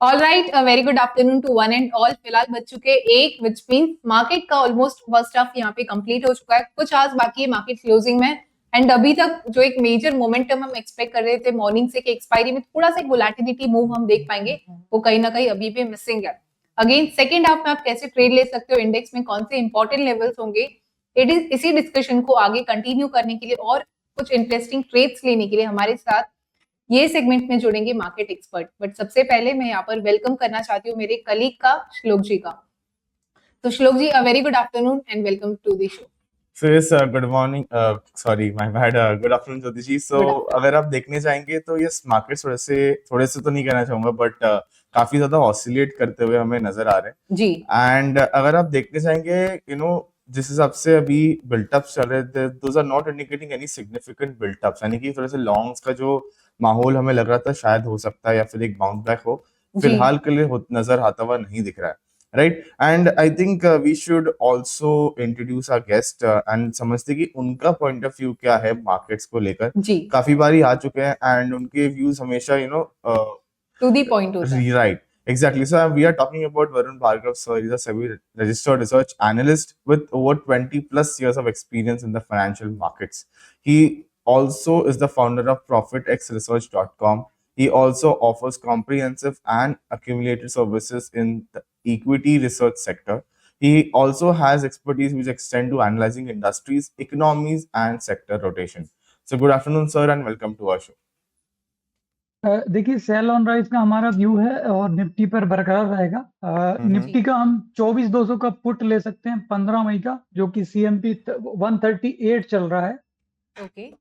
All right, very good afternoon to one and all. फिलहाल बज चुके एक, विच मीन मार्केट का ऑलमोस्ट फर्स्ट हाफ यहाँ पे कंप्लीट हो चुका है। कुछ आवर्स बाकी है मार्केट क्लोजिंग में, एंड अभी तक जो एक मेजर मोमेंटम हम एक्सपेक्ट कर रहे थे मॉर्निंग से कि एक्सपायरी में थोड़ा सा एक वोलेटिलिटी मूव हम देख पाएंगे, वो कहीं ना कहीं अभी भी मिसिंग है। अगेन सेकेंड हाफ में आप कैसे ट्रेड ले सकते हो, इंडेक्स में कौन से इंपॉर्टेंट लेवल्स होंगे, इट इज इसी डिस्कशन को आगे कंटिन्यू करने के लिए और कुछ इंटरेस्टिंग ट्रेड्स लेने के लिए हमारे साथ ये सेगमेंट में जुड़ेंगे मार्केट एक्सपर्ट। बट सबसे पहले मैं यहाँ पर वेलकम करना चाहती हूँ मेरे कलीग का, श्लोक जी का। तो Shlok ji, a very good afternoon and welcome to the show. So yes, good morning. Sorry, my bad. Good afternoon, Jyoti ji. So good afternoon. अगर आप देखने जाएंगे तो ये मार्केट थोड़े से तो नहीं कहना चाहूंगा, बट काफी ज्यादा ऑसिलेट करते हुए हमें नजर आ रहे जी हैं। एंड अगर आप देखने जाएंगे, जिस हिसाब से अभी बिल्टअप्स चल रहे थे, those are not indicating any significant buildups, यानी कि थोड़े से लॉन्ग्स का जो माहौल हमें लग रहा था शायद हो सकता है या फिर एक बाउंस बैक हो, जी फिलहाल के लिए नजर आता हुआ नहीं दिख रहा है। Right, and I think we should also introduce our guest and समझते कि उनका पॉइंट ऑफ व्यू क्या है मार्केट्स को लेकर। जी काफी बारी आ चुके हैं एंड उनके व्यूज हमेशा टू दी पॉइंट होता है। right, exactly. So we are talking about Varun Bhargav, sir. He's a SEBI registered research analyst with over 20 plus years of experience in the financial markets. He also is the founder of ProfitXResearch.com. He also offers comprehensive and accumulated services in the equity research sector. He also has expertise which extend to analyzing industries, economies, and sector rotation. So good afternoon, sir, and welcome to our show. देखिए, cell on rise का हमारा view है और Nifty पर बरकरार रहेगा। Nifty का हम 24,200 का पुट ले सकते हैं 15 मई का, जो कि CMP 138 चल रहा है। ओके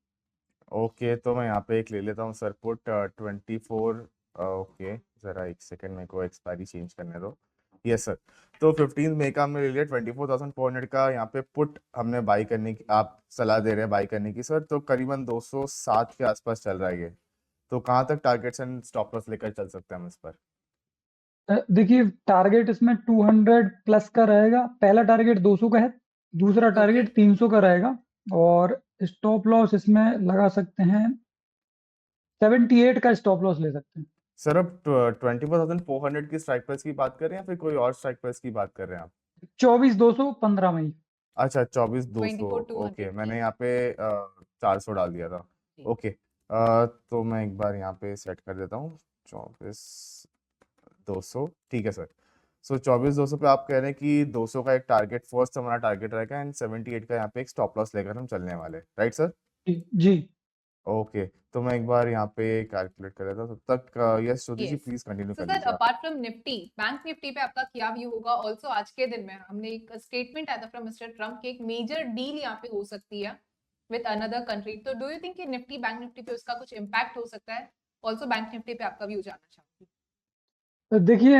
ओके, तो मैं यहाँ पे एक ले लेता हूँ सर, पुट 24। ओके, जरा एक सेकंड, मेरे को एक्सपायरी चेंज करने दो। यस सर, तो 15 मई का हमने ले लिया 24,400 का। यहाँ पे पुट हमने बाई करने की, आप सलाह दे रहे हैं बाई करने की सर, तो करीबन 207 के आसपास चल रहा है ये। तो कहाँ तक टारगेट्स एंड स्टॉप लॉस लेकर चल सकते हैं हम इस पर? देखिए, टारगेट इसमें 200 प्लस का रहेगा। पहला टारगेट 200 का है, दूसरा ओके टारगेट 300 का रहेगा, और स्टॉप लॉस इसमें लगा सकते हैं 78 का स्टॉप लॉस ले सकते हैं। सर अब 24,400 की स्ट्राइक प्राइस की बात कर रहे हैं या फिर कोई और स्ट्राइक प्राइस की बात कर रहे हैं आप? 24,200 15 मई। अच्छा, 24,200। 24,200 ओके, मैंने जी यहाँ पे 400 डाल दिया था। जी। ओके, तो मैं एक बार यहाँ पे सेट कर देता हूँ। 24,200 ठीक है सर। सो 24,200 पे आप कह रहे हैं कि 200 का एक टारगेट फर्स्ट हमारा टारगेट रहेगा एंड 78 का यहाँ पे एक स्टॉप लॉस लेकर हम चलने वाले, राइट सर? जी जी। ओके, तो मैं एक बार यहाँ पे कैलकुलेट कर लेता हूँ तब तक। Yes Jyoti ji, yes. Please continue so कर सर, लीजिए आप। Apart from Nifty, bank Nifty पे आपका क्या व्यू होगा? ऑल्सो आज के दिन में हमने एक स्टेटमेंट आया था फ्रॉम मिस्टर ट्रम्प की एक मेजर डील यहाँ पे हो सकती है विद अनदर कंट्री। तो डू यू थिंक कि निफ्टी, बैंक निफ्टी पे उसका कुछ इम्पैक्ट हो सकता है? ऑल्सो बैंक निफ्टी पे आपका व्यू जानना चाहती हूँ। देखिए,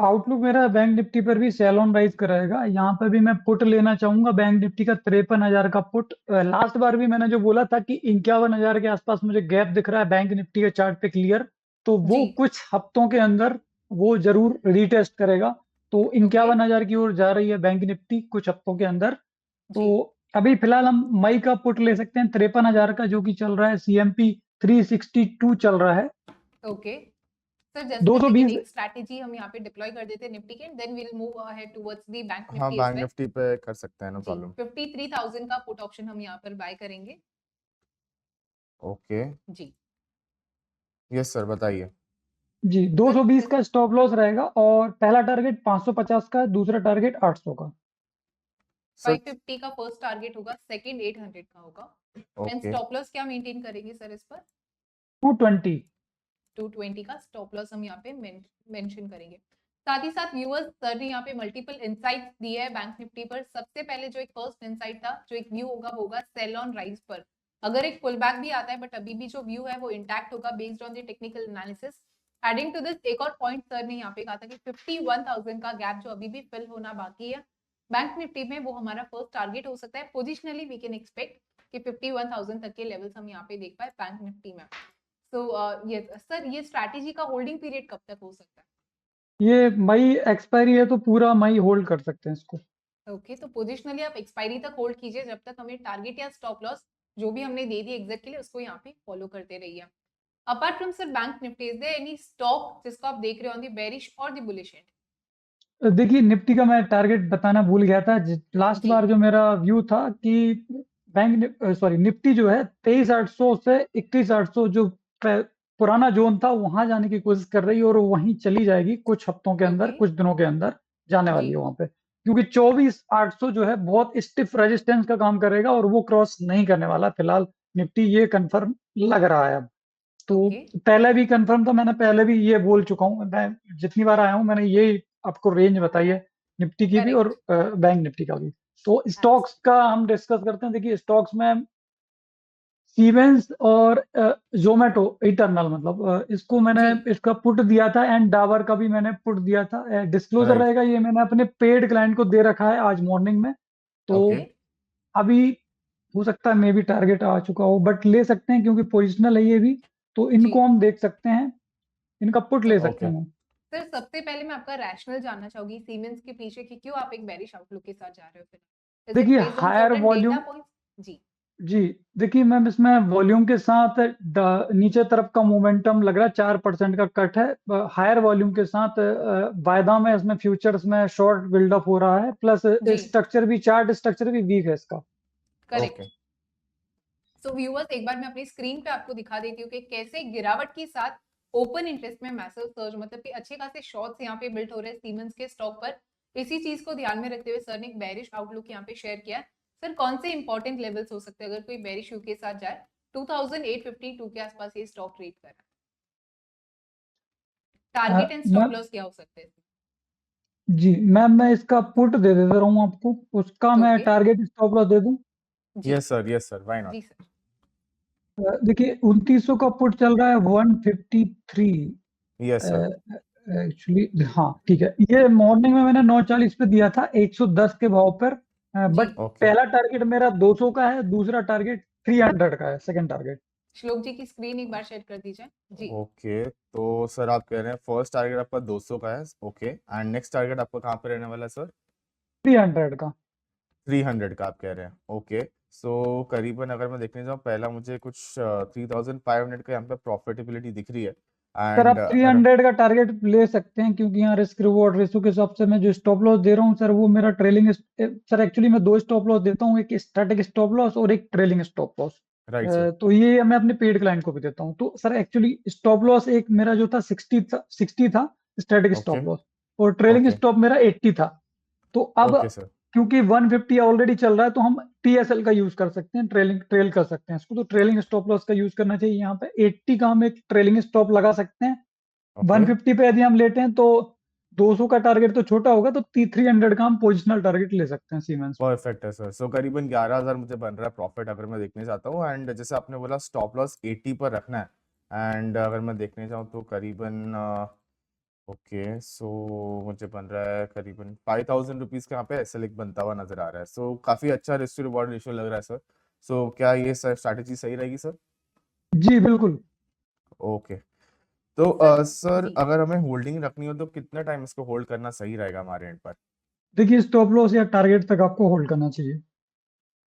आउटलुक मेरा बैंक निफ्टी पर भी सेल ऑन राइज का रहेगा। यहाँ पर भी मैं पुट लेना चाहूंगा बैंक निफ्टी का 53,000 का पुट। लास्ट बार भी मैंने जो बोला था कि 51,000 के आसपास मुझे गैप दिख रहा है बैंक निफ्टी के चार्ट पे क्लियर, तो जी वो कुछ हफ्तों के अंदर वो जरूर रीटेस्ट करेगा। तो ओके 51,000 की ओर जा रही है बैंक निफ्टी कुछ हफ्तों के अंदर। जी तो अभी फिलहाल हम मई का पुट ले सकते हैं 53,000 का, जो कि चल रहा है CMP 362 चल रहा है। ओके सर, जस्ट लेकिन 220। एक स्ट्रैटेजी हम यहाँ पे डिप्लॉय कर देते हैं निफ्टी के, then we will move ahead towards the bank हाँ, Nifty as bank well. Nifty पे कर सकते हैं, नो जी प्रॉब्लम। 53,000 का पुट ऑप्शन हम यहाँ पर बाय करेंगे। ओके, जी यस सर, बताइए। जी, सर 220 का स्टॉप लॉस रहेगा, और पहला टारगेट 550 का, दूसरा टारगेट 800 का। सर 550 का फर्स्ट टारगेट होगा, सेकंड 800 का होगा। एंड ओके, स्टॉप लॉस क्या मेंटेन करेंगे सर इस पर? 220। 220 का स्टॉप लॉस हम यहाँ पे मेंशन करेंगे। साथ ही साथ व्यूअर्स, सर ने यहाँ पे मल्टीपल इनसाइट्स दिए हैं बैंक निफ्टी पर। सबसे पहले जो एक फर्स्ट इनसाइट था, जो एक व्यू होगा, वो होगा सेल ऑन राइज पर। अगर एक पुल बैक भी आता है, बट अभी भी जो व्यू है वो इंटैक्ट होगा based on the technical analysis. Adding to this, एक और पॉइंट सर ने यहाँ पे कहा था कि 51,000 का गैप जो अभी भी फिल होना बाकी है बैंक निफ्टी में, वो हमारा फर्स्ट टारगेट हो सकता है। पोजिशनली वी कैन एक्सपेक्ट कि 51,000 तक के लेवल्स हम यहाँ पे देख पाए बैंक निफ्टी में। तो ये सर, ये स्ट्रैटेजी का होल्डिंग पीरियड कब तक हो सकता है? ये मई एक्सपायरी है, तो पूरा मई होल्ड कर सकते हैं इसको। ओके, तो पोजिशनली आप एक्सपायरी तक होल्ड कीजिए, जब तक हमें टारगेट या स्टॉप लॉस जो भी हमने दे दी एग्जिट के लिए उसको यहाँ पे फॉलो करते रहिए। Apart from sir bank nifty, is there any stock जिसको आप देख रहे हो on the bearish or the bullish end? देखिए निफ्टी का मैं टारगेट बताना भूल गया था। लास्ट जी। बार जो मेरा व्यू था कि सॉरी निफ्टी जो है 23,800 से 21,800 जो पुराना जोन था वहां जाने की कोशिश कर रही है और वहीं चली जाएगी कुछ हफ्तों के अंदर, Okay. कुछ दिनों के अंदर जाने वाली जी। है वहां पे, क्योंकि 24,800 जो है बहुत स्टिफ रेजिस्टेंस का काम करेगा और वो क्रॉस नहीं करने वाला फिलहाल। निफ्टी ये कंफर्म लग रहा है अब। तो Okay. पहले भी कंफर्म था, मैंने पहले भी ये बोल चुका हूँ, मैं जितनी बार आया हूँ मैंने यही आपको रेंज बताई है, निफ्टी की भी और Correct. बैंक निफ्टी का भी। तो स्टॉक्स का हम डिस्कस करते हैं। देखिए स्टॉक्स में सीमेंस और जोमेटो इटर्नल, मतलब इसको मैंने जी। इसका पुट दिया था एंड डाबर का भी मैंने पुट दिया था। Disclosure right. रहेगा, ये मैंने अपने पेड क्लाइंट को दे रखा है आज मॉर्निंग में। तो ओके। Okay. अभी हो सकता है मे बी टारगेट आ चुका हो, बट ले सकते हैं क्योंकि पोजिशनल है ये भी, तो जी। इनको हम देख सकते हैं, इनका पुट ले तो सकते ओके। हैं। सर सबसे पहले मैं आपका रैशनल जानना चाहूंगी सीमेंस के पीछे कि क्यों आप एक बेरिश आउटलुक के साथ जा रहे हो फिर? इज इट देखिए based on higher certain volume, data points? जी। जी देखिए मैम इसमें वॉल्यूम के साथ नीचे तरफ का मोमेंटम लग रहा है, 4% का कट है हायर वॉल्यूम के साथ। वायदा में इसमें फ्यूचर्स में शॉर्ट बिल्डअप हो रहा है, प्लस जी। स्ट्रक्चर भी, चार्ट स्ट्रक्चर भी वीक है इसका। करेक्ट। ओके। सो व्यूअर्स एक बार मैं अपनी स्क्रीन पे आपको दिखा देती हूँ कि कैसे गिरावट के साथ ओपन इंटरेस्ट में मैसिव सर्ज, मतलब कि अच्छे खासे शॉर्ट्स यहाँ पे बिल्ड हो रहे हैं सीमेंस के स्टॉक पर। इसी चीज को ध्यान में रखते हुए सर ने एक बेरिश आउटलुक यहाँ पे शेयर किया है। सर कौन से इंपॉर्टेंट लेवल्स हो सकते हैं अगर कोई बेरिश व्यू के साथ जाए? 2852 के आसपास ये स्टॉक ट्रेड कर रहा है। Target and stop ma'am loss क्या हो सकते हैं? जी मैम मैं इसका पुट दे देता हूँ आपको, उसका मैं ओके। टारगेट स्टॉप लॉस दे दूं। जी। Yes sir, why not. जी सर। देखिए 2900 का पुट चल रहा है 153। Yes sir. एक्चुअली हाँ ठीक है, ये मॉर्निंग में मैंने 9:40 पे दिया था 110 के भाव पर। बट जी। ओके। पहला टारगेट मेरा 200 का है, दूसरा टारगेट 300 का है, सेकंड टारगेट। श्लोक जी की स्क्रीन एक बार शेयर कर दीजिए। जी। ओके, तो सर आप कह रहे हैं फर्स्ट टारगेट आपका 200 का है, ओके, एंड नेक्स्ट टारगेट आपका कहाँ पे रहने वाला है सर? 300 का। 300 का आप कह रहे हैं, ओके। सो करीबन अगर मैं देखने जाऊँ, पहला मुझे कुछ 3500 का यहाँ पे प्रॉफिटेबिलिटी दिख रही है, सर एंड आप 300 का टारगेट ले सकते हैं, क्योंकि यहाँ रिस्क रिवॉर्ड रेशो के हिसाब से मैं जो स्टॉप लॉस दे रहा हूँ सर, वो मेरा ट्रेलिंग। सर एक्चुअली मैं दो स्टॉप लॉस देता हूँ, एक स्टैटिक स्टॉप लॉस और एक trailing stop loss. Right sir. तो ये मैं अपने पेड क्लाइंट को भी देता हूँ। तो सर एक्चुअली स्टॉप लॉस एक मेरा जो था 60 था स्टैटिक ओके। स्टॉप लॉस, और ट्रेलिंग ओके। स्टॉप मेरा 80 था। तो अब ओके सर। क्योंकि 150 ऑलरेडी चल रहा है, तो हम टीएसएल का यूज कर सकते हैं, ट्रेल कर सकते हैं इसको। तो ट्रेलिंग स्टॉप लॉस का यूज करना चाहिए। यहाँ पे 80 का हम एक ट्रेलिंग स्टॉप लगा सकते हैं। ओके। 150 पे यदि हम लेते हैं तो 200 का टारगेट तो छोटा होगा, तो 300 का हम पोजिशनल टारगेट ले सकते हैं सीमेंस। परफेक्ट है सर। सो करीबन 11,000 मुझे बन रहा है प्रॉफिट अगर मैं देखने चाहता हूँ, एंड जैसे आपने बोला स्टॉप लॉस 80 पर रखना है, एंड अगर मैं देखने जाऊँ तो करीबन ओके, सो मुझे बन रहा है करीबन 5,000 रुपीज़ का यहाँ पे एसएल एक बनता हुआ नजर आ रहा है। सो काफ़ी अच्छा रिस्क टू रिवॉर्ड रेशियो लग रहा है सर। सो क्या ये स्ट्रैटेजी सही रहेगी सर? जी बिल्कुल। ओके। तो सर जी। अगर हमें होल्डिंग रखनी हो तो कितना टाइम इसको होल्ड करना सही रहेगा हमारे एंड पर? देखिए स्टॉप लॉस या टारगेट तक आपको होल्ड करना चाहिए।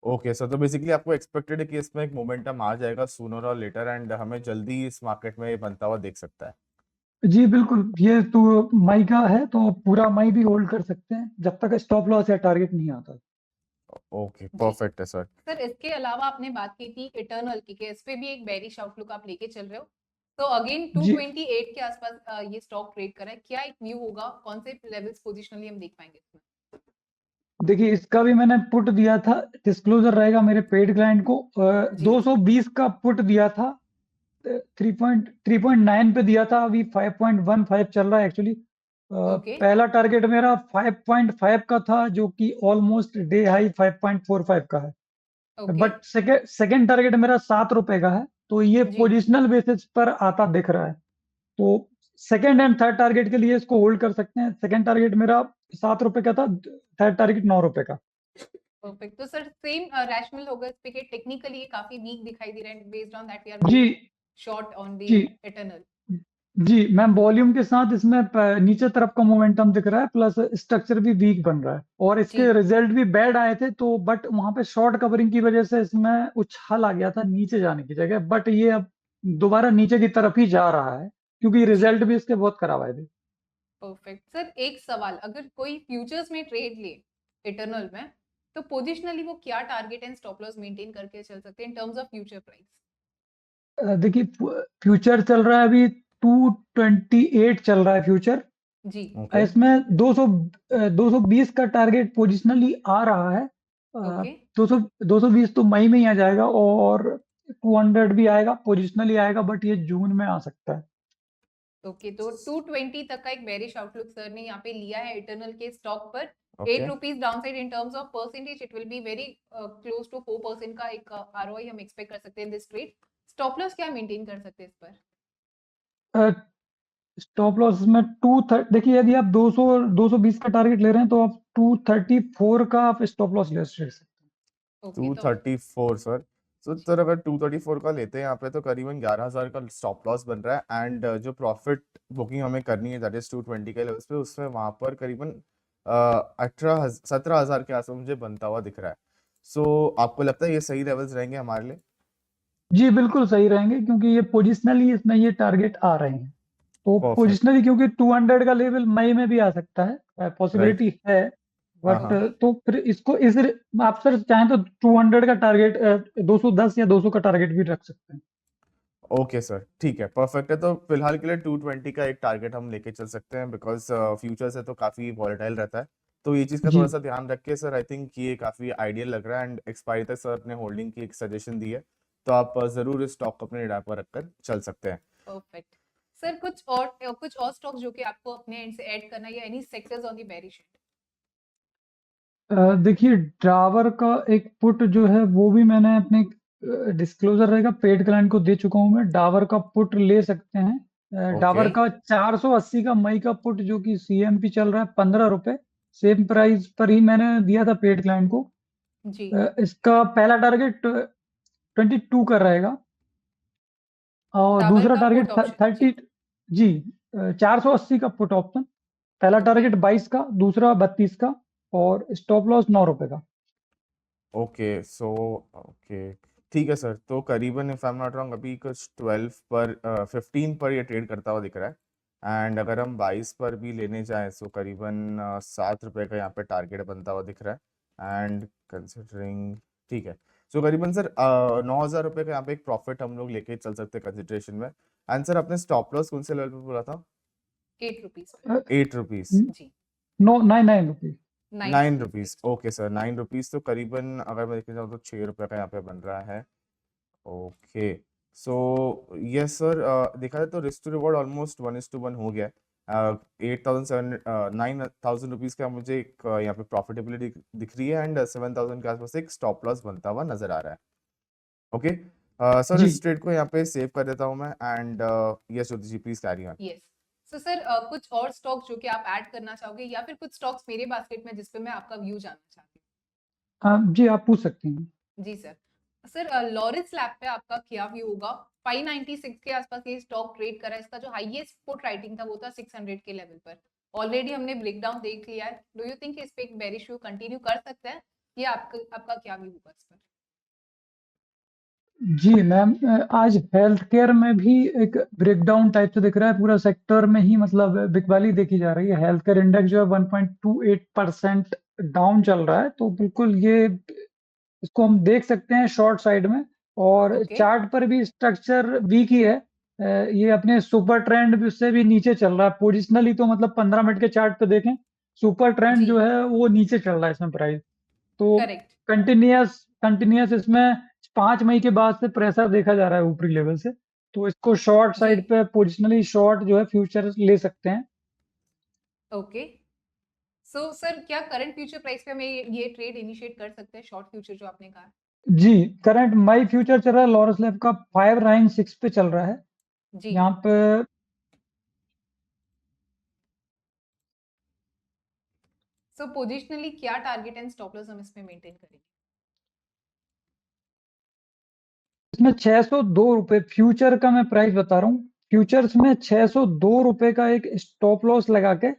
ओके सर, तो बेसिकली आपको एक्सपेक्टेड है कि इसमें एक मोमेंटम आ जाएगा सूनर और लेटर, एंड हमें जल्दी इस मार्केट में ये बनता हुआ देख सकता है। जी बिल्कुल, ये तो मई का है तो पूरा मई भी होल्ड कर सकते हैं जब तक स्टॉप लॉस या टारगेट नहीं आता। ओके, जी। परफेक्ट है सर। सर इसके अलावा आपने बात की थी इटर्नल की कि इस पे भी एक बेरिश आउटलुक आप लेके चल रहे हो। तो अगेन जी 228 के आसपास ये स्टॉक ट्रेड कर रहा है। क्या एक व्यू होगा, कौन से लेवल्स पोजिशनली हम देख पाएंगे इसमें? देखिए इसका भी मैंने पुट दिया था, डिस्क्लोजर रहेगा मेरे पेड क्लाइंट को। जी। 220 का पुट दिया था, 3.9 पे दिया था, अभी 5.15 चल रहा है एक्चुअली। ओके। पहला टारगेट मेरा 5.5 का था, जो कि ऑलमोस्ट डे हाई 5.45 का है। ओके। बट सेकंड टारगेट मेरा 7 रुपए का है, तो ये जी। पोजिशनल बेसिस पर आता दिख रहा है। तो सेकंड एंड थर्ड टारगेट के लिए इसको होल्ड कर सकते हैं। सेकंड टारगेट मेरा 7 रुपए का था, थर्ड टारगेट 9 रुपए का। परफेक्ट। तो सर सेम रैशनल होगा इस पे कि टेक्निकली ये काफी वीक दिखाई दे रहा है, based on that we are जी गोइंग शॉर्ट ऑन द जी इटर्नल। जी मैम, वॉल्यूम के साथ इसमें नीचे तरफ का मोमेंटम दिख रहा है, प्लस स्ट्रक्चर भी वीक बन रहा है, और जी। इसके रिजल्ट भी बैड आए थे। तो बट वहां पे शॉर्ट कवरिंग की वजह से इसमें उछाल आ गया था नीचे जाने की जगह, बट ये अब दोबारा नीचे की तरफ ही जा रहा है, क्योंकि रिजल्ट भी इसके बहुत खराब आए थे। Perfect sir. एक सवाल, अगर कोई फ्यूचर्स में ट्रेड ले इटर्नल में, तो पोजिशनली वो क्या target and stop loss maintain करके चल सकते हैं इन टर्म्स ऑफ फ्यूचर प्राइस? देखिए फ्यूचर चल रहा है अभी 228 चल रहा है फ्यूचर। जी। Okay. इसमें 220 का टारगेट पोजिशनली आ रहा है। ओके 220 तो मई में ही आ जाएगा और 200 भी आएगा, पोजिशनली आएगा, बट ये जून में आ सकता है। ओके, तो 220 तक का एक बेरिश आउटलुक सर ने यहाँ पे लिया है इटर्नल के स्टॉक पर। Okay. 8 rupees downside in terms of percentage it will be very close to 4% का एक आरओआई हम एक्सपेक्ट कर सकते हैं in this trade. Stop loss क्या मेंटेन कर सकते हैं इस पर? स्टॉप लॉस में देखिए यदि आप 220 का टारगेट ले रहे हैं तो आप 234 का आप स्टॉप लॉस ले सकते हैं। ओके, तो 234 सर। सर अगर 234 का लेते हैं यहाँ पे तो करीबन 11,000 का स्टॉप लॉस बन रहा है एंड जो प्रॉफिट बुकिंग हमें करनी है दैट इज 220 के लेवल्स पे, उसमें वहां पर करीबन 17,000 के आसपास मुझे बनता हुआ दिख रहा है। सो आपको लगता है ये सही लेवल्स रहेंगे हमारे लिए? जी बिल्कुल सही रहेंगे, क्योंकि ये पोजिशनली इसमें ये टारगेट आ रहे हैं। तो परफेक्ट। पोजिशनली क्योंकि 200 का लेवल मई में भी आ सकता है, पॉसिबिलिटी है, बट हाँ। तो फिर इसको आप सर चाहें तो 200 का टारगेट 210 या 200 का टारगेट भी रख सकते हैं। ओके सर, ठीक है, परफेक्ट है। तो फिलहाल के लिए 220 का एक टारगेट हम लेके चल सकते हैं बिकॉज फ्यूचर से तो काफी वॉलेटाइल रहता है। तो ये चीज का जी थोड़ा सा ध्यान रख के सर आई थिंक ये काफी आइडियल लग रहा है एंड एक्सपायरी तक सर अपने होल्डिंग की एक सजेशन दी है, तो आप जरूर इस स्टॉक को अपने radar पर रखकर चल सकते हैं। Perfect sir. कुछ और स्टॉक्स जो कि आपको अपने एंड से ऐड करना है, या any sectors on the bearish and? देखिए डाबर का एक पुट जो है वो भी मैंने अपने डिस्क्लोजर रहेगा पेड क्लाइंट को दे चुका हूं। मैं डाबर का पुट ले सकते हैं। डाबर ओके। का 480 का मई का पुट जो कि सीएमपी चल रहा है 15 रुपए, सेम प्राइस पर ही मैंने दिया था पेड क्लाइंट को। जी। इसका पहला टारगेट 22 का रहेगा और डाबर दूसरा का टारगेट पुट ऑप्शन 30। जी 480 का पुट ऑप्शन, पहला ओके टारगेट 22 का, दूसरा 32 का और स्टॉप लॉस 9 रुपए का। ओके सो ओके, ठीक है सर। तो करीबन if I am not wrong अभी कुछ 12 पर 15 पर ये ट्रेड करता हुआ दिख रहा है एंड अगर हम 22 पर भी लेने जाएं तो करीबन 7 रुपए का यहाँ पे टारगेट बनता हुआ दिख रहा है एंड कंसिडरिंग, ठीक है। सो करीबन सर 9,000 रुपए का यहाँ पे एक प्रॉफिट हम लोग लेके चल सकते हैं कंसिडरेशन में। एंड सर अपने स्टॉप लॉस कौन से लेवल पे बोला था? 8 रुपीज अ, 8 रुपीज। जी। No 9 rupees. 9 rupees, okay sir, 9 rupees तो करीबन अगर मैं देखने जाऊँ तो 6 रुपए का यहाँ पे बन रहा है। ओके सो यस सर, देखा जाए तो रिस्क टू रिवॉर्ड ऑलमोस्ट 1:1 हो गया है। 9,000 रुपीज का मुझे एक यहाँ पे प्रॉफिटेबिलिटी दिख रही है एंड 7,000 के आसपास एक स्टॉप लॉस बनता हुआ नजर आ रहा है। ओके सर, जी इस ट्रेड को यहाँ पे सेव कर देता हूँ मैं and yes Jyoti ji please carry on. Yes. So sir, कुछ और स्टॉक जो कि आप ऐड करना चाहोगे, या फिर कुछ स्टॉक्स मेरे बास्केट में जिस पे मैं आपका व्यू जानना चाहती जी आप पूछ सकती हैं। हूँ? जी सर। सर लॉरिस लैब पे आपका क्या व्यू होगा? 596 के आसपास ये स्टॉक ट्रेड करा है। इसका जो हाईएस्ट पुट राइटिंग था वो था 600 के लेवल पर। ऑलरेडी हमने ब्रेकडाउन देख लिया है। डू यू थिंक इस पे एक बेरिश व्यू कंटिन्यू कर सकता है? ये आपका क्या व्यू होगा इस पर? जी मैम, आज हेल्थ केयर में भी एक ब्रेकडाउन टाइप से दिख रहा है, पूरा सेक्टर में ही मतलब बिकवाली देखी जा रही है। हेल्थ केयर इंडेक्स जो है 1.28% डाउन चल रहा है, तो बिल्कुल ये इसको हम देख सकते हैं शॉर्ट साइड में। और ओके चार्ट पर भी स्ट्रक्चर वीक ही है। ये अपने सुपर ट्रेंड से भी नीचे चल रहा है पोजिशनली, तो मतलब 15 मिनट के चार्ट पे देखें, सुपर ट्रेंड जी। जो है वो नीचे चल रहा है इसमें प्राइस। तो करेक्ट। कंटिन्यूअस कंटिन्यूअस इसमें 5 मई के बाद से प्रेशर देखा जा रहा है ऊपरी लेवल से, तो इसको शॉर्ट जी। साइड पे पोजिशनली शॉर्ट जो है फ्यूचर ले सकते हैं। ओके सो सर, क्या करंट फ्यूचर प्राइस पे हमें ये ट्रेड इनिशिएट कर सकते हैं, शॉर्ट फ्यूचर जो आपने कहा? जी करंट मई फ्यूचर चल रहा है लॉरस लैब का 596 पे चल रहा है। जी। यहाँ पे सो पोजिशनली क्या टारगेट एंड स्टॉप लॉस हम इसमें मेंटेन करेंगे? इसमें 602 रुपए फ्यूचर का मैं प्राइस बता रहा हूँ। फ्यूचर्स में 602 रुपए का एक स्टॉप लॉस लगा के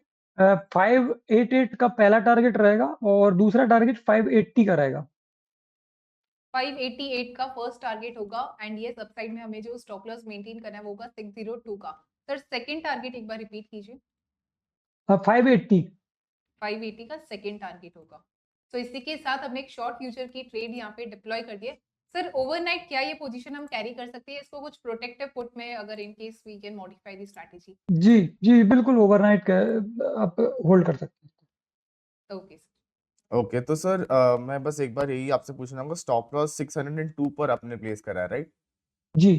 588 का पहला टारगेट रहेगा और दूसरा टारगेट 580 का रहेगा। 588 का फर्स्ट टारगेट होगा एंड ये अपसाइड में हमें जो स्टॉप लॉस मेंटेन करना है वो होगा 602 का। सर सेकंड टारगेट एक बार रिपीट कीजिए। 580। 580 का सेकंड टारगेट होगा। तो इसी के साथ हमने एक शॉर्ट फ्यूचर की ट्रेड यहाँ पे डिप्लॉय कर दिए। सर ओवरनाइट क्या ये पोजीशन हम कैरी कर सकते हैं इसको कुछ प्रोटेक्टिव पुट में, अगर in case we can modify the strategy? जी जी बिल्कुल, ओवरनाइट का आप होल्ड कर सकते हैं। Okay sir. ओके तो सर मैं बस एक बार यही आपसे पूछना चाहूंगा, स्टॉप लॉस 602 पर आपने प्लेस करा है, राइट? जी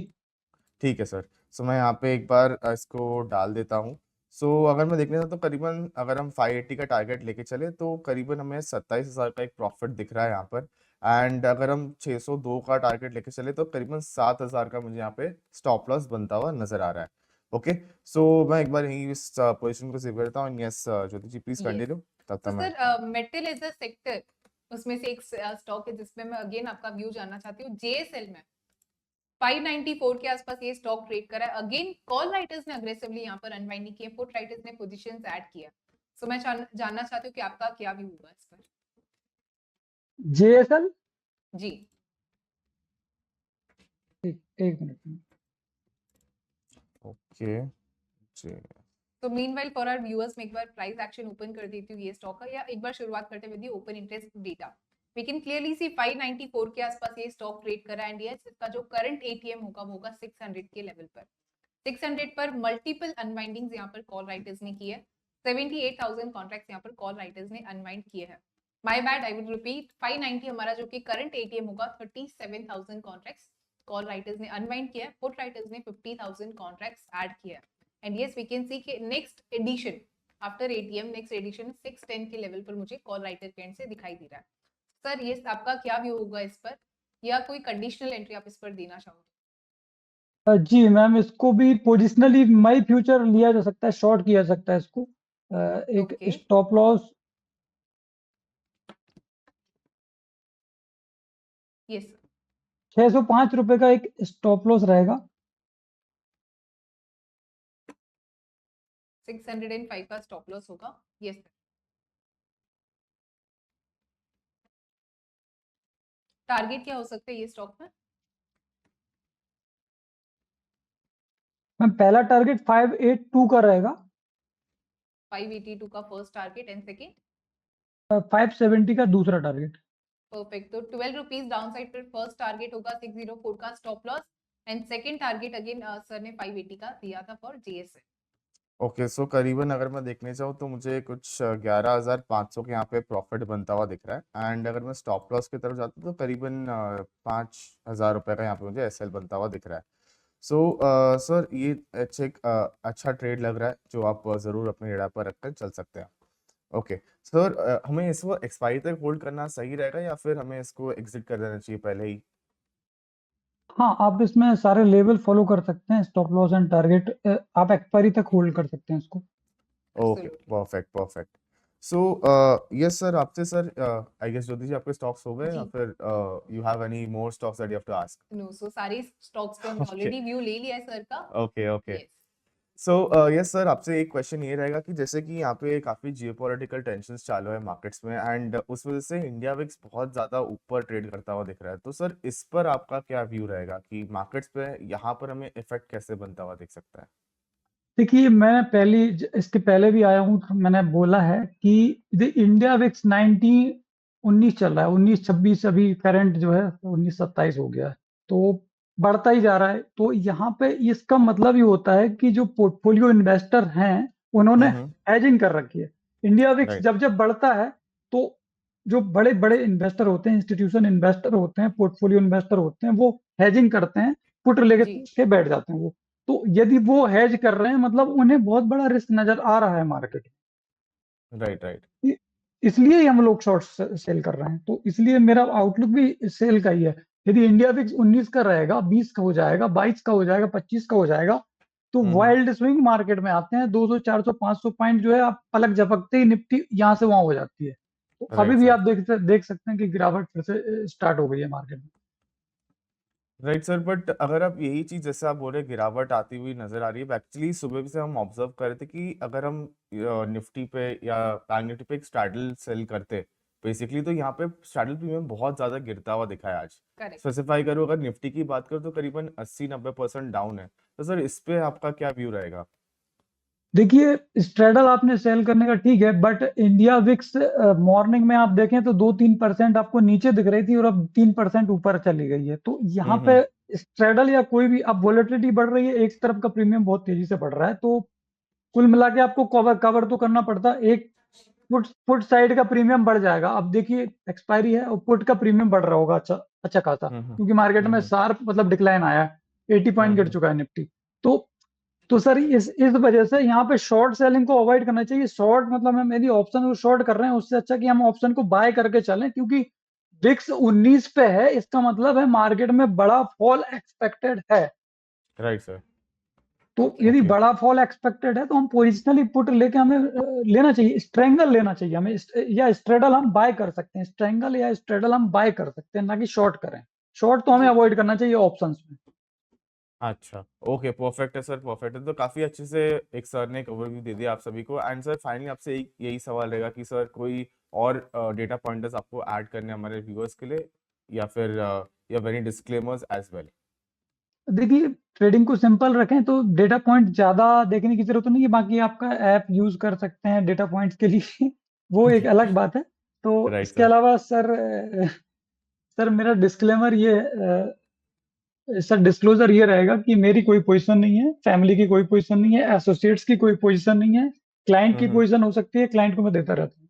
ठीक है सर। सो मैं यहाँ पे एक बार इसको डाल देता हूँ। सो अगर मैं देखने जाऊँ तो करीबन अगर हम 580 का टारगेट लेके चले तो करीबन हमें 27,000 का एक प्रॉफिट दिख रहा है यहाँ पर। एंड अगर हम 602 का टारगेट लेके चले तो करीबन 7,000 का मुझे यहाँ पे स्टॉप लॉस बनता हुआ नजर आ रहा है। ओके, सो मैं एक बार यही इस पोजीशन को सेव करता हूँ। Yes Jyoti ji please yes. Continue, तब तक तो मैं sir metal as a sector, उसमें से एक स्टॉक है जिसमें मैं अगेन आपका व्यू जानना चाहती हूँ। जेएसएल में 594 के आसपास ये स्टॉक ट्रेड करा है। अगेन कॉल राइटर्स ने अग्रेसिवली यहाँ पर अनवाइंडिंग की है, पुट राइटर्स ने पोजीशंस ऐड किया। सो मैं जानना चाहती हूँ कि आपका क्या व्यू होगा इस पर? जेएसएल, जी। एक मिनट। ओके जी। तो मीनवाइल फॉर आवर व्यूअर्स मैं एक बार प्राइस एक्शन ओपन कर देती हूँ ये स्टॉक का, या एक बार शुरुआत करते हुए open interest data. We can clearly see 594 के आसपास ये स्टॉक ट्रेड कर रहा है एंड यस इसका जो करंट एटीएम होगा वो होगा 600 के लेवल पर। 600 पर मल्टीपल अनवाइंडिंग्स यहाँ पर कॉल राइटर्स ने की है। 78,000 कॉन्ट्रैक्ट्स यहाँ पर कॉल राइटर्स ने अनवाइंड किए हैं। My bad, I would repeat, 590 हमारा जो कि करंट एटीएम होगा, 37,000 कॉन्ट्रैक्ट्स कॉल राइटर्स ने अनवाइंड किया है, पुट राइटर्स ने 50,000 कॉन्ट्रैक्ट्स ऐड किया है। And yes we can see कि next addition after ATM, next addition 610 के लेवल पर मुझे कॉल राइटर के एंड से दिखाई दे रहा है। सर ये आपका क्या व्यू होगा इस पर, या कोई कंडीशनल एंट्री आप इस पर देना चाहोगे? जी मैम, इसको भी पोजिशनली माई फ्यूचर लिया जा सकता है, शॉर्ट किया जा सकता है इसको। एक ओके। Stop loss yes. 605 रुपए का एक स्टॉप लॉस रहेगा। 605 का स्टॉप लॉस होगा। Yes sir. टारगेट क्या हो सकता है ये स्टॉक में? मैम पहला टारगेट 582 का रहेगा। 582 का फर्स्ट टारगेट एंड सेकेंड? 570 का दूसरा टारगेट। परफेक्ट। तो 12 रुपीज डाउन साइड पर फर्स्ट टारगेट होगा, 604 का stop loss and second target again sir ने 580 का दिया था फॉर जेएसएल। ओके, सो करीबन अगर मैं देखने जाऊँ तो मुझे कुछ 11,500 के यहाँ पे प्रॉफिट बनता हुआ दिख रहा है। एंड अगर मैं स्टॉप लॉस की तरफ जाता हूँ तो करीबन 5,000 रुपये का यहाँ पे मुझे एसएल बनता हुआ दिख रहा है। सो सर ये अच्छा ट्रेड लग रहा है जो आप ज़रूर अपने रेडा पर रखकर चल सकते हैं। ओके सर, हमें इसको एक्सपायरी तक होल्ड करना सही रहेगा या फिर हमें इसको एग्जिट कर देना चाहिए पहले ही? हाँ, आप इसमें सारे लेवल फॉलो कर सकते हैं, स्टॉप लॉस एंड टारगेट आप एक्सपायरी तक होल्ड कर सकते हैं इसको। Okay absolutely. Perfect perfect. So yes sir, आपसे sir I guess Jyoti ji आपके स्टॉक्स हो गए या जी। फिर you have any more stocks that you have to ask? No, so सारे स्टॉक्स पे हमने ओके ऑलरेडी व्यू ले लिया है सर का। Okay okay. यस। सो यस सर, आपसे एक क्वेश्चन ये रहेगा कि जैसे कि यहाँ पे काफी जियोपॉलिटिकल टेंशन्स चालू है मार्केट्स में एंड उस वजह से इंडिया विक्स बहुत ज्यादा ऊपर ट्रेड करता हुआ दिख रहा है, तो सर इस पर आपका क्या व्यू रहेगा कि मार्केट्स पे यहाँ पर हमें इफेक्ट कैसे बनता हुआ दिख सकता है? देखिए, मैं इसके पहले भी आया हूँ, तो मैंने बोला है कि द इंडिया विक्स 19 चल रहा है, 19-26 अभी करंट जो है 19-27 हो गया है, तो बढ़ता ही जा रहा है। तो यहाँ पे इसका मतलब ये होता है कि जो पोर्टफोलियो इन्वेस्टर हैं, उन्होंने हम्म। हेजिंग कर रखी है। इंडिया विक्स राइट जब जब बढ़ता है, तो जो बड़े बड़े इन्वेस्टर होते हैं, इंस्टीट्यूशन इन्वेस्टर होते हैं, पोर्टफोलियो इन्वेस्टर होते हैं, वो हेजिंग करते हैं, पुट लेके जी। के बैठ जाते हैं वो। तो यदि वो हेज कर रहे हैं, मतलब उन्हें बहुत बड़ा रिस्क नजर आ रहा है मार्केट राइट राइट। में। इसलिए ही हम लोग शॉर्ट सेल कर रहे हैं। तो इसलिए मेरा आउटलुक भी सेल का ही है। यदि इंडिया विक्स 19 का रहेगा, 20 का हो जाएगा, 22 का हो जाएगा, 25 का हो जाएगा, तो हम्म। वाइल्ड स्विंग मार्केट में आते हैं। 200, 400, 500 पॉइंट जो है, आप पलक झपकते ही निफ्टी यहाँ से वहां हो जाती है। तो अभी राइट भी सर। आप देख सकते हैं कि गिरावट फिर से स्टार्ट हो गई है मार्केट में। राइट सर, बट अगर आप यही चीज जैसे आप बोल रहे हैं, गिरावट आती हुई नजर आ रही है, एक्चुअली सुबह भी से हम ऑब्जर्व कर रहे थे कि अगर हम निफ्टी पे या बैंक निफ्टी पे एक स्ट्रैडल सेल करते बेसिकली तो यहाँ पे स्ट्रैडल प्रीमियम बहुत ज्यादा गिरता हुआ दिखा है आज। करेक्ट। स्पेसिफाई करो, अगर निफ्टी की बात करो तो करीबन 80-90% डाउन है। तो सर इस पे आपका क्या व्यू रहेगा? देखिए, स्ट्रैडल आपने सेल करने का ठीक है, बट इंडिया विक्स मॉर्निंग में आप देखें तो 2-3% आपको नीचे दिख रही थी और अब 3% ऊपर चली गई है। तो यहाँ पे स्ट्रैडल या कोई भी, अब वोलेटिलिटी बढ़ रही है, एक तरफ का प्रीमियम बहुत तेजी से बढ़ रहा है, तो कुल मिला के आपको कवर तो करना पड़ता है। एक पुट साइड का प्रीमियम बढ़ जाएगा। अब देखिए एक्सपायरी है और पुट का प्रीमियम बढ़ रहा होगा अच्छा अच्छा खासा, क्योंकि मार्केट में शार्प मतलब डिक्लाइन आया है, 80 पॉइंट गिर चुका है निफ्टी। तो सर इस वजह से यहाँ पे शॉर्ट सेलिंग को अवॉइड करना चाहिए। शॉर्ट मतलब हम यदि ऑप्शन को शॉर्ट कर रहे हैं, उससे अच्छा कि हम ऑप्शन को बाय करके चलें, क्योंकि विक्स 19 पे है, इसका मतलब है मार्केट में बड़ा फॉल एक्सपेक्टेड है। Right sir. तो यदि ओके। बड़ा फॉल एक्सपेक्टेड है तो हम पोजिशनली पुट लेके हमें लेना चाहिए, स्ट्रेंगल लेना चाहिए हमें, या स्ट्रेडल हम बाय कर सकते हैं, स्ट्रेंगल या स्ट्रेडल हम बाय कर सकते हैं, ना कि शॉर्ट करें। शॉर्ट तो हमें अवॉइड करना चाहिए ऑप्शंस में। अच्छा, ओके, परफेक्ट है सर, परफेक्ट है। तो काफी अच्छे से एक सर ने एक ओवरव्यू दे दिया आप सभी को। एंड सर फाइनली आपसे यही सवाल रहेगा कि सर कोई और डेटा पॉइंटर्स आपको ऐड करने हमारे व्यूअर्स के लिए, या फिर या वेरी डिस्क्लेमर्स एज वेल? देखिए, ट्रेडिंग को सिंपल रखें तो डेटा पॉइंट ज़्यादा देखने की ज़रूरत नहीं है, बाकी आपका ऐप यूज़ कर सकते हैं डेटा पॉइंट्स के लिए वो एक अलग बात है। तो राइट इसके सर। अलावा सर मेरा डिस्क्लेमर ये सर डिस्क्लोज़र ये रहेगा कि मेरी कोई पोज़ीशन नहीं है, फैमिली की कोई पोज़ीशन नहीं है, एसोसिएट्स की कोई पोज़ीशन नहीं है, क्लाइंट की पोज़ीशन हो सकती है, क्लाइंट को मैं देता रहता हूँ।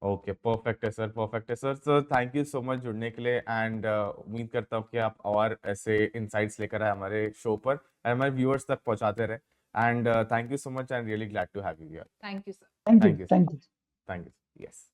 ओके, परफेक्ट है सर, परफेक्ट है sir. Sir thank you so much जुड़ने के लिए। एंड उम्मीद करता हूँ कि आप और ऐसे इंसाइट्स लेकर आए हमारे शो पर और हमारे व्यूअर्स तक पहुंचाते रहे। And thank you so much, I am really glad to have you here. Thank you sir. Thank you, thank you, thank you. Thank you, yes.